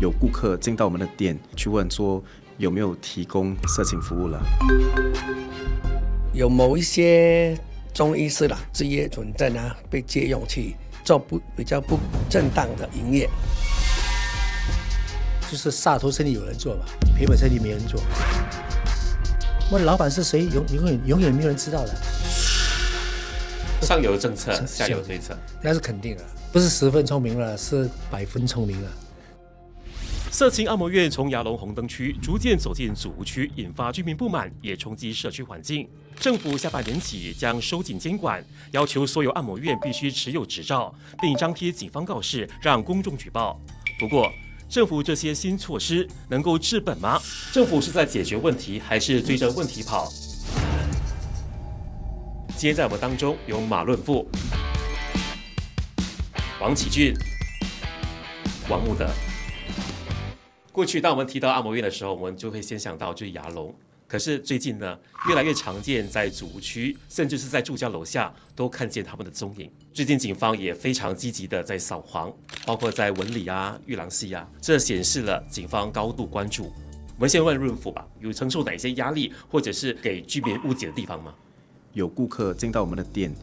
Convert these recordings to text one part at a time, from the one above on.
有顾客进到我们的店去问说有没有提供色情服务了。有某一些中医师职业准证被借用去做比较不正当的营业。就是煞头生意有人做嘛，赔本生意没人做。问老板是谁，永远没有人知道的。上有政策，下有对策，那是肯定的，不是10分聪明了，是100分聪明了。色情按摩院从雅龙红灯区逐渐走进祖屋区，引发居民不满，也冲击社区环境。政府下半年起将收紧监管，要求所有按摩院必须持有执照，并张贴警方告示，让公众举报。不过，政府这些新措施能够治本吗？政府是在解决问题，还是追着问题跑？今天在我们当中有马论富、王启俊、王木德。过去当我们提到按摩院的时候，我们就会先想到就是雅龙。可是最近呢，越来越常见在祖屋区，甚至是在住家楼下都看见他们的踪影。最近警方也非常积极的在扫黄，包括在文里玉廊西这显示了警方高度关注。我们先问润福吧，有承受哪些压力，或者是给居民误解的地方吗？有顾客进到我们的店，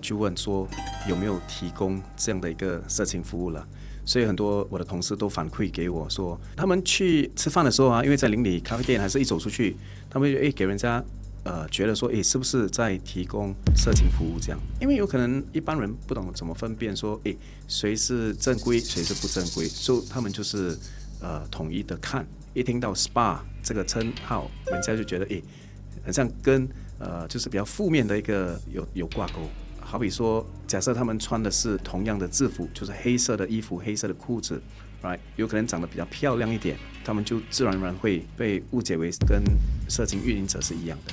去问说有没有提供这样的一个色情服务了。所以很多我的同事都反馈给我说，他们去吃饭的时候因为在邻里咖啡店，还是一走出去，他们就给人家觉得说，是不是在提供色情服务这样？因为有可能一般人不懂怎么分辨说，谁是正规，谁是不正规，所以他们就是统一的看。一听到 SPA 这个称号，人家就觉得好像跟就是比较负面的一个有挂钩。好比说，假设他们穿的是同样的制服，就是黑色的衣服、黑色的裤子 ，right， 有可能长得比较漂亮一点，他们就自然而然会被误解为跟色情运营者是一样的。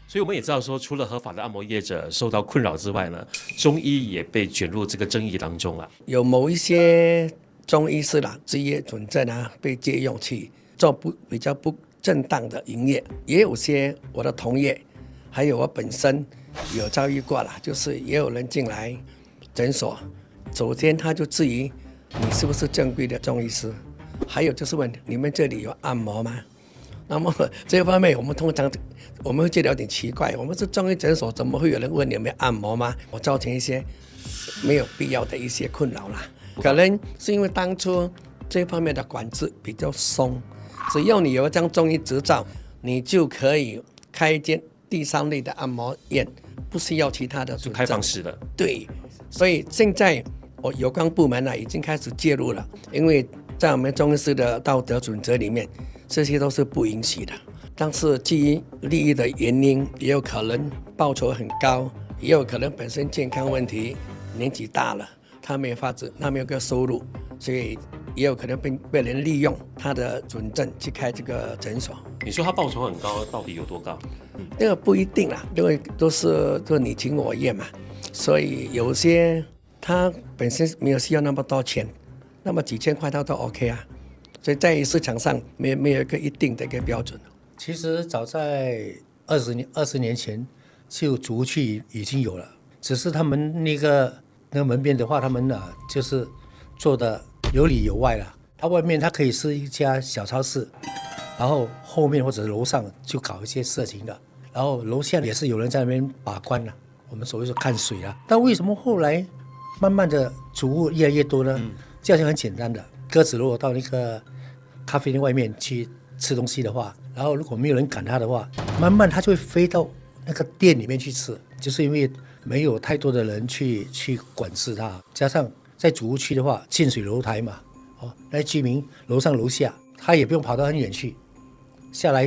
所以我们也知道说，除了合法的按摩业者受到困扰之外呢，中医也被卷入这个争议当中了。有某一些中医师职业准证被借用去做比较不正当的营业，也有些我的同业，还有我本身有遭遇过就是也有人进来诊所，首先他就质疑你是不是正规的中医师，还有就是问你们这里有按摩吗？那么这方面我们通常会觉得有点奇怪，我们是中医诊所，怎么会有人问你们按摩吗？我造成一些没有必要的一些困扰可能是因为当初这方面的管制比较松，只要你有一张中医执照，你就可以开一间第3类的按摩院，不需要其他的准证，开放式的。对，所以现在有关部门已经开始介入了，因为在我们中医师的道德准则里面，这些都是不允许的。但是基于利益的原因，也有可能报酬很高，也有可能本身健康问题，年纪大了，他没有法子，他没有个收入，所以也有可能被人利用他的准证去开这个诊所。你说他报酬很高，到底有多高？这个不一定因为都是你情我愿嘛，所以有些他本身没有需要那么多钱，那么几千块他都 OK 所以在市场上没有一个一定的一个标准。其实早在20年前就祖屋区已经有了，只是他们那个门边的话，他们就是做的有里有外了。它外面它可以是一家小超市，然后后面或者楼上就搞一些色情的，然后楼下也是有人在那边把关了，我们所谓说看水了。但为什么后来慢慢的祖屋越来越多呢？这样很简单的，鸽子如果到那个咖啡店外面去吃东西的话，然后如果没有人赶它的话，慢慢它就会飞到那个店里面去吃，就是因为没有太多的人去管制它，加上在祖屋区的话，近水楼台嘛，那居民楼上楼下，他也不用跑到很远去，下来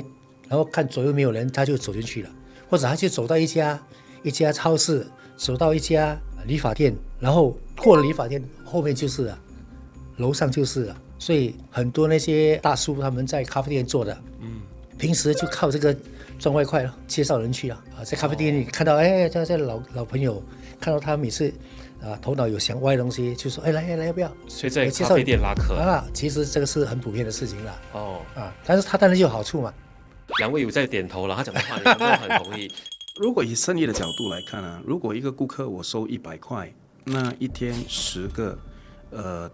然后看左右没有人，他就走进去了，或者他就走到一家超市，走到一家理发店，然后过了理发店后面就是了，楼上就是了。所以很多那些大叔他们在咖啡店做的，平时就靠这个赚外快了，介绍人去在咖啡店里看到这老朋友，看到他每次头脑有想歪的东西，就说来要不要？所以在咖啡店拉客其实这个是很普遍的事情了。但是他当然就有好处嘛。两位有在点头了，他讲的话你们都很同意。如果以生意的角度来看如果一个顾客我收100块，那一天10个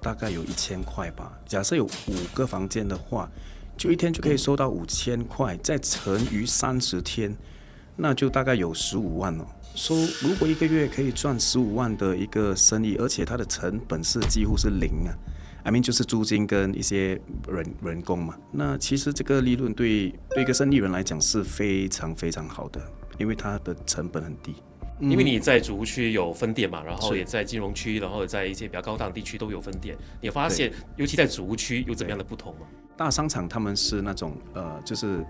大概有1000块吧。假设有5个房间的话，就一天就可以收到5000块，再乘以30天，那就大概有15万了。如果一个月可以赚15万的一个生意，而且它的成本是几乎是零啊。I mean 就是租金跟一些人工嘛，那其实这个利润对一个生意人来讲是非常非常好的，因为它的成本很低。因为你在竹屋区有分店嘛，然后也在金融区，然后在一些比较高档地区都有分店。你发现，尤其在竹屋区有怎么样的不同吗？大商场他们是那种就是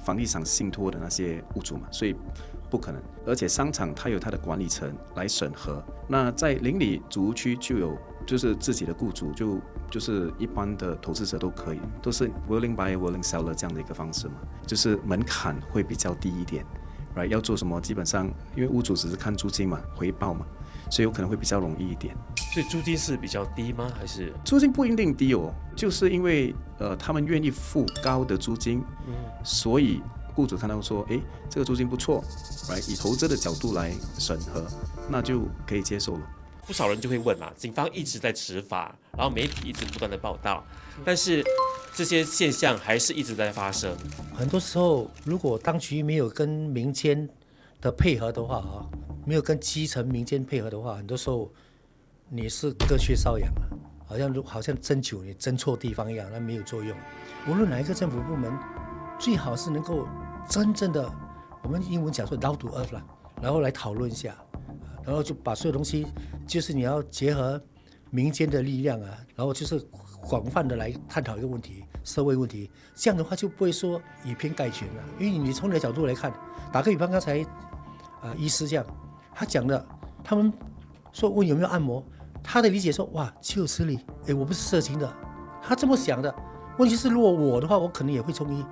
房地产信托的那些屋主嘛，所以不可能。而且商场它有它的管理层来审核。那在邻里竹屋区就有就是自己的雇主，就是一般的投资者都可以，都是 willing buyer willing seller 这样的一个方式嘛，就是门槛会比较低一点。Right, 要做什么基本上因为屋主只是看租金嘛，回报嘛，所以有可能会比较容易一点。所以租金是比较低吗？还是租金不一定低哦，就是因为他们愿意付高的租金，所以雇主看到说，诶，这个租金不错 ，right, 以投资的角度来审核，那就可以接受了。不少人就会问嘛，警方一直在执法，然后媒体一直不断的报道，但是这些现象还是一直在发生。很多时候，如果当局没有跟民间的配合的话啊，没有跟基层民间配合的话，很多时候你是隔靴搔痒啊，好像针灸你针错地方一样，那没有作用。无论哪一个政府部门，最好是能够真正的，我们英文讲说 down to earth 啦，然后来讨论一下。然后就把所有东西，就是你要结合民间的力量啊，然后就是广泛的来探讨一个问题，社会问题，这样的话就不会说以偏概全了。因为你从你的角度来看，打个比方，刚才医师这样，他讲的，他们说问有没有按摩，他的理解说哇岂有此理，我不是色情的，他这么想的。问题是如果我的话，我可能也会中医，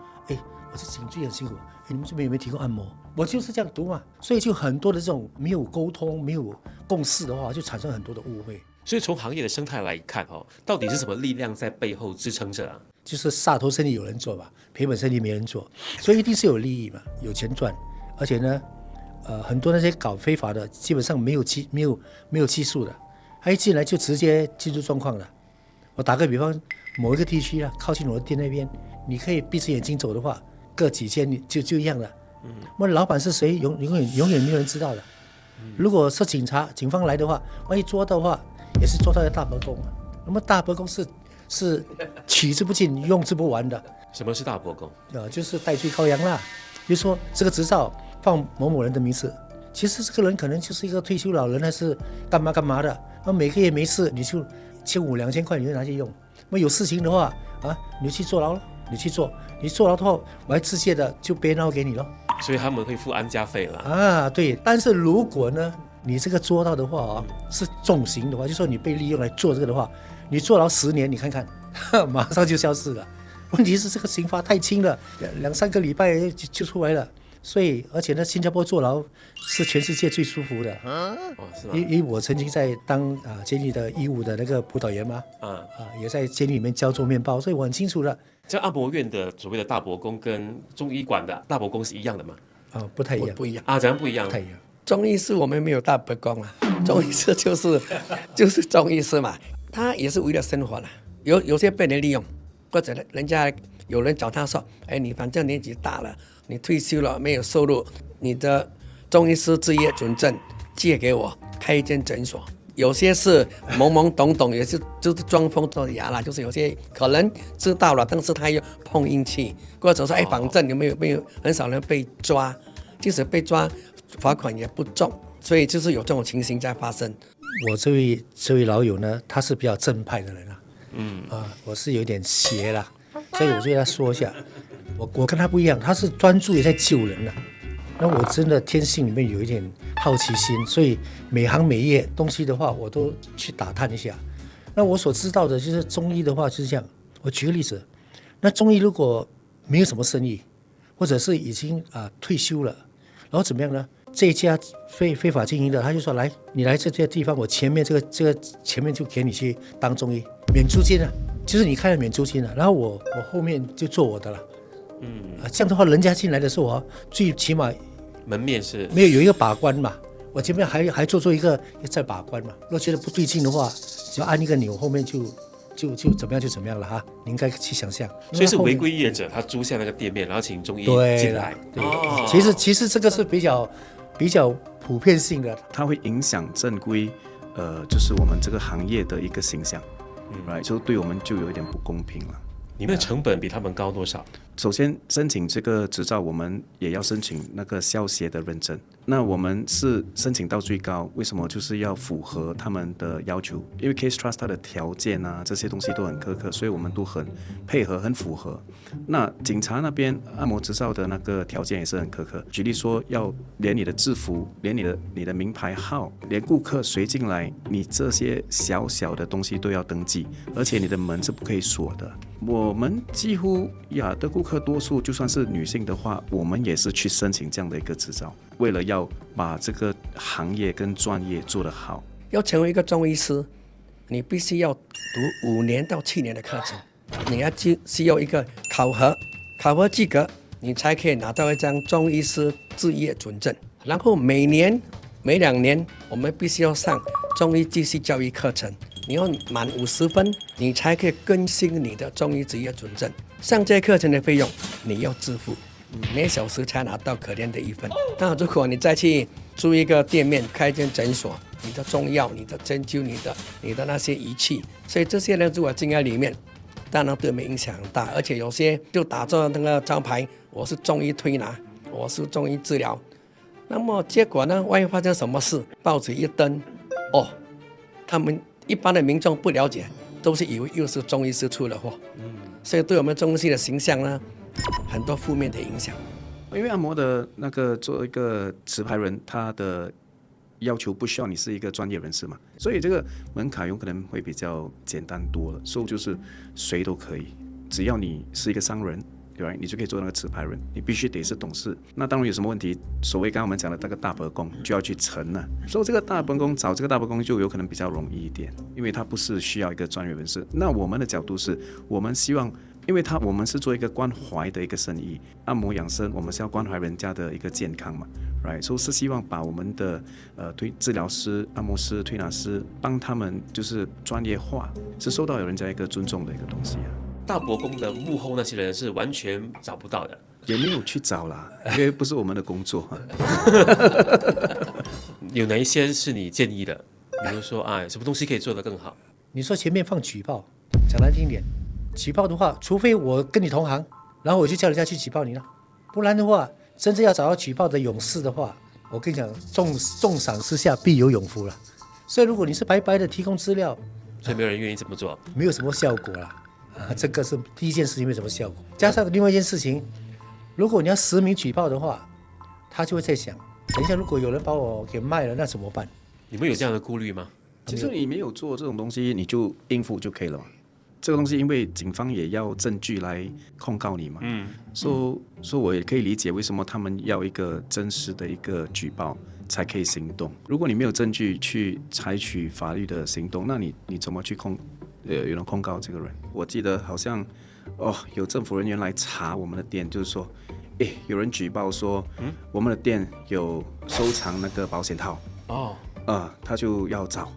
我是颈椎很辛苦，你们这边有没有提供按摩？我就是这样读嘛，所以就很多的这种没有沟通、没有共识的话，就产生很多的误会。所以从行业的生态来看，到底是什么力量在背后支撑着啊？就是杀头生意有人做嘛，赔本生意没人做，所以一定是有利益嘛，有钱赚。而且呢，很多那些搞非法的，基本上没有技术的，他一进来就直接进入状况了。我打个比方，某一个地区啊，靠近我的店那边，你可以闭着眼睛走的话，个几千就一样了。那老板是谁，永远没有人知道的。如果是警方来的话，万一捉到的话，也是捉到一个大伯公嘛。那么大伯公是取之不尽、用之不完的。什么是大伯公？就是代罪羔羊啦。比如说这个执照放某某人的名字，其实这个人可能就是一个退休老人，还是干嘛的。那每个月没事，你就1500、2000块，你就拿去用。那有事情的话你就去坐牢了。你坐牢的话，我还直接的就别闹给你了。所以他们会付安家费了对。但是如果呢，你这个做到的话是重刑的话，就说你被利用来做这个的话，你坐牢10年，你看看，马上就消失了。问题是这个刑罚太轻了，2-3个礼拜就出来了。所以，而且呢，新加坡坐牢是全世界最舒服的。是吗？因为我曾经在当监狱的义务的那个辅导员嘛，也在监狱里面教做面包，所以我很清楚的。像按摩院的所谓的大伯公跟中医馆的大伯公是一样的吗？不太一样，不一样怎样不一样？不太一样。中医师我们没有大伯公啊，中医师就是中医师嘛，他也是为了生活啦。有些被人利用，或者人家有人找他说，你反正年纪大了，你退休了没有收入，你的中医师执业准证借给我开一间诊所。有些是懵懵懂懂，也是就是装疯作哑啦，就是有些可能知道了，但是他又碰运气，或者说反正有没有很少人被抓，即使被抓罚款也不重，所以就是有这种情形在发生。我这位老友呢，他是比较正派的人我是有点邪啦，所以我就跟他说一下，我跟他不一样，他是专注也在救人那我真的天性里面有一点好奇心，所以每行每业东西的话，我都去打探一下。那我所知道的就是中医的话就是这样。我举个例子，那中医如果没有什么生意，或者是已经退休了，然后怎么样呢？这一家非法经营的，他就说来，你来这地方，我前面这个前面就给你去当中医，免租金就是你开了免租金然后我后面就做我的了。这样的话，人家进来的时候最起码门面是没有一个把关嘛。我前面还做一个在把关嘛，如果觉得不对劲的话，只要按一个钮，后面就怎么样就怎么样了哈。你应该去想象。所以是违规业者，他租下那个店面，然后请中医进来。对，哦，其实这个是比较普遍性的。它会影响正规，就是我们这个行业的一个形象，right， 就对我们就有一点不公平了。你们的成本比他们高多少？首先申请这个执照，我们也要申请那个消协的认证。那我们是申请到最高，为什么？就是要符合他们的要求，因为 Case Trust 它的条件啊，这些东西都很苛刻，所以我们都很配合，很符合。那警察那边按摩执照的那个条件也是很苛刻，举例说，要连你的制服，连你的名牌号，连顾客谁进来，你这些小小的东西都要登记，而且你的门是不可以锁的。我们几乎的顾客多数就算是女性的话，我们也是去申请这样的一个执照，为了要把这个行业跟专业做得好。要成为一个中医师，你必须要读5年到7年的课程，你要需要一个考核及格，你才可以拿到一张中医师执业准证。然后每2年，我们必须要上中医知识教育课程。你要满50分，你才可以更新你的中医执业准证。上这些课程的费用你要支付，每小时才拿到可怜的1分。那如果你再去租一个店面，开一间诊所，你的中药、你的针灸、你的那些仪器，所以这些人如果进来里面，当然对我们影响很大。而且有些就打着那个招牌，我是中医推拿，我是中医治疗。那么结果呢？万一发生什么事，报纸一登，他们一般的民众不了解，都是以为又是中医师出了祸，所以对我们中医的形象呢，很多负面的影响。因为按摩的那个做一个持牌人，他的要求不需要你是一个专业人士嘛，所以这个门槛有可能会比较简单多了，所以就是谁都可以，只要你是一个商人。对吧？你就可以做那个持牌人，你必须得是董事。那当然有什么问题，所谓刚刚我们讲的那个大伯公就要去成了。所以这个大伯公找这个大伯公就有可能比较容易一点，因为他不是需要一个专业人士。那我们的角度是，我们希望，因为我们是做一个关怀的一个生意，按摩养生，我们是要关怀人家的一个健康嘛，right？ 所以是希望把我们的治疗师、按摩师、推拿师，帮他们就是专业化，是受到有人家一个尊重的一个东西啊。大伯公的幕后那些人是完全找不到的，也没有去找啦，因为不是我们的工作。有哪一些是你建议的？比如说，什么东西可以做得更好？你说前面放举报，讲难听一点，举报的话，除非我跟你同行，然后我就叫人家去举报你了，不然的话，真正要找到举报的勇士的话，我跟你讲，重赏之下必有勇夫了。所以如果你是白白的提供资料，所以没有人愿意这么做，没有什么效果啦。这个是第一件事情，没什么效果。加上另外一件事情，如果你要实名举报的话，他就会在想，等一下如果有人把我给卖了，那怎么办？你们有这样的顾虑吗？其实你没有做这种东西，你就应付就可以了嘛。这个东西，因为警方也要证据来控告你嘛，所以我也可以理解为什么他们要一个真实的一个举报才可以行动。如果你没有证据去采取法律的行动，那你怎么去控告这个人？我记得好像有政府人员来查我们的店，就是说，有人举报说，我们的店有收藏那个保险套，他就要找，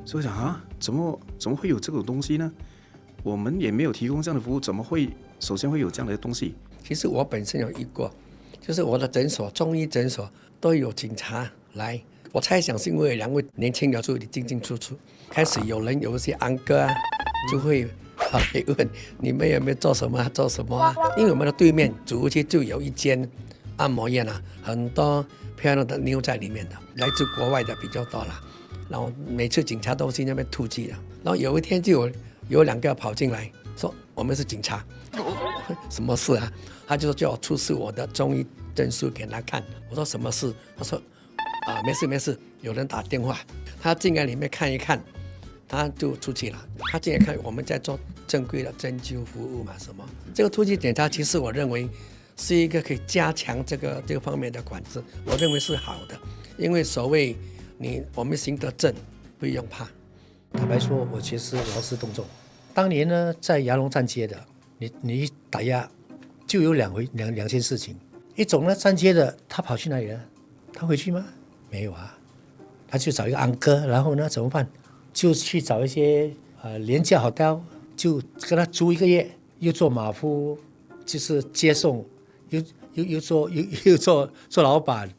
所以我想怎么会有这种东西呢？我们也没有提供这样的服务，怎么会首先会有这样的东西？其实我本身有遇过，就是我的诊所中医诊所都有警察来，我猜想是因为2位年轻人助理进出，开始有一些安哥就会跑来问你们有没有做什么啊？因为我们的对面主屋区就有一间按摩院很多漂亮的妞在里面的，来自国外的比较多啦。然后每次警察都去那边突击了，然后有一天就有2个跑进来说我们是警察，什么事啊？他就说叫我出示我的中医证书给他看。我说什么事？他说没事，有人打电话。他进来里面看一看，他就出去了。他进来看我们在做正规的针灸服务嘛，什么这个突击检查，其实我认为是一个可以加强这个方面的管制，我认为是好的，因为所谓我们行得正，不用怕。坦白说，我其实劳师动众。当年呢，在牙龙站街的，你一打压，就有两件事情。一种呢，站街的他跑去哪里了？他回去吗？没有啊，他就找一个安哥，然后呢怎么办？就去找一些廉价hotel，就跟他租1个月，又做马夫，就是接送，又做老板，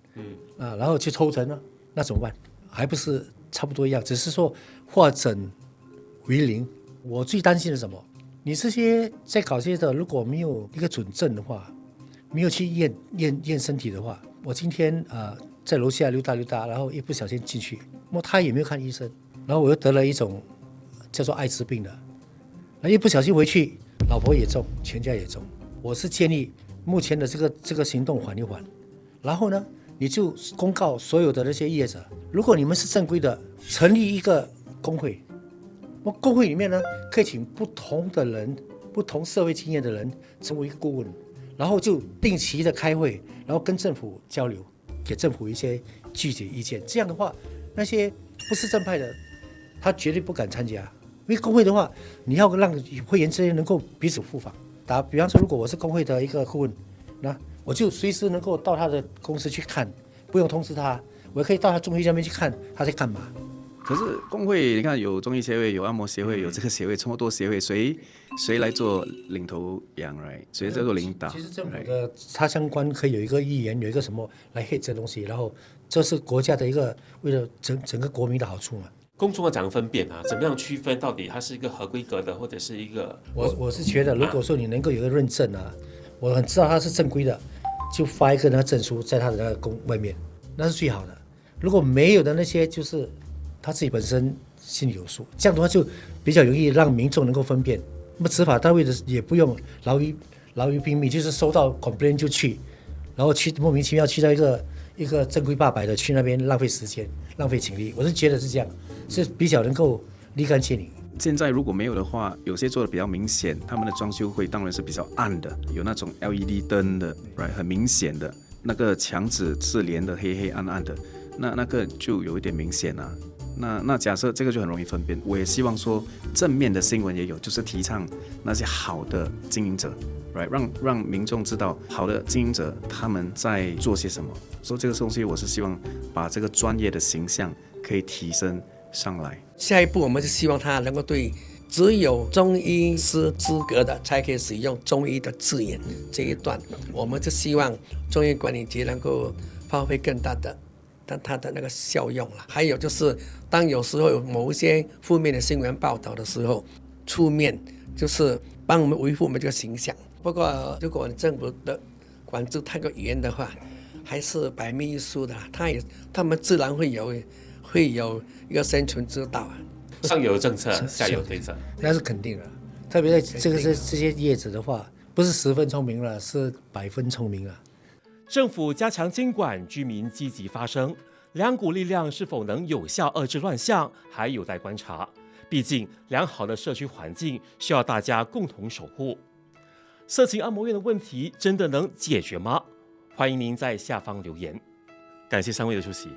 然后去抽成了，那怎么办？还不是差不多一样，只是说化整为零。我最担心的是什么？你这些在搞这些的，如果没有一个准证的话，没有去验身体的话，我今天在楼下溜达溜达，然后一不小心进去，他也没有看医生，然后我又得了一种叫做艾滋病的，那一不小心回去，老婆也中，全家也中。我是建议目前的这个行动缓一缓，然后呢，你就公告所有的那些业者，如果你们是正规的，成立一个工会。工会里面呢，可以请不同的人、不同社会经验的人成为一个顾问，然后就定期的开会，然后跟政府交流，给政府一些具体意见。这样的话，那些不是正派的，他绝对不敢参加。因为工会的话，你要让会员之间能够彼此互访。打比方说，如果我是工会的一个顾问，那我就随时能够到他的公司去看，不用通知他，我可以到他中医那边去看他在干嘛。可是工会，你看有中医协会，有按摩协会，有这个协会，这么多协会，谁来做领头羊 ，right？ 谁在做领导？其实政府的它相关可以有一个议员，有一个什么来 hit 这东西，然后这是国家的一个为了整个国民的好处嘛。公众要怎样分辨啊？怎么样区分到底它是一个合规格的，或者是一个？我是觉得，如果说你能够有一个认证啊，我很知道它是正规的，就发一个那个证书在它的那个外面，那是最好的。如果没有的那些，就是他自己本身心里有数，这样的话就比较容易让民众能够分辨。那么执法单位的也不用劳于拼命，就是收到 complaint 就去，然后去莫名其妙去到一个正规八百的去那边浪费时间、浪费精力。我是觉得是这样，是比较能够立竿见影。现在如果没有的话，有些做的比较明显，他们的装修会当然是比较暗的，有那种 LED 灯的 ，right， 很明显的，那个墙纸是连的黑黑暗暗的，那个就有一点明显啊。那假设这个就很容易分辨。我也希望说正面的新闻也有，就是提倡那些好的经营者 ，right， 让民众知道好的经营者他们在做些什么。所以这个东西我是希望把这个专业的形象可以提升上来。下一步我们是希望他能够对只有中医师资格的才可以使用中医的字眼这一段，我们就希望中医管理局能够发挥更大的它的那个效用了。还有就是，当有时候有某一些负面的新闻报道的时候，出面就是帮我们维护我们这个形象。不过，如果政府的管制太过严的话，还是百密一疏的，他们自然会有一个生存之道啊。上有政策，下有对策，那是肯定的。特别在这些业者的话，不是10分聪明了，是100分聪明了。政府加强监管，居民积极发声，两股力量是否能有效遏制乱象，还有待观察。毕竟，良好的社区环境需要大家共同守护。色情按摩院的问题真的能解决吗？欢迎您在下方留言。感谢3位的出席。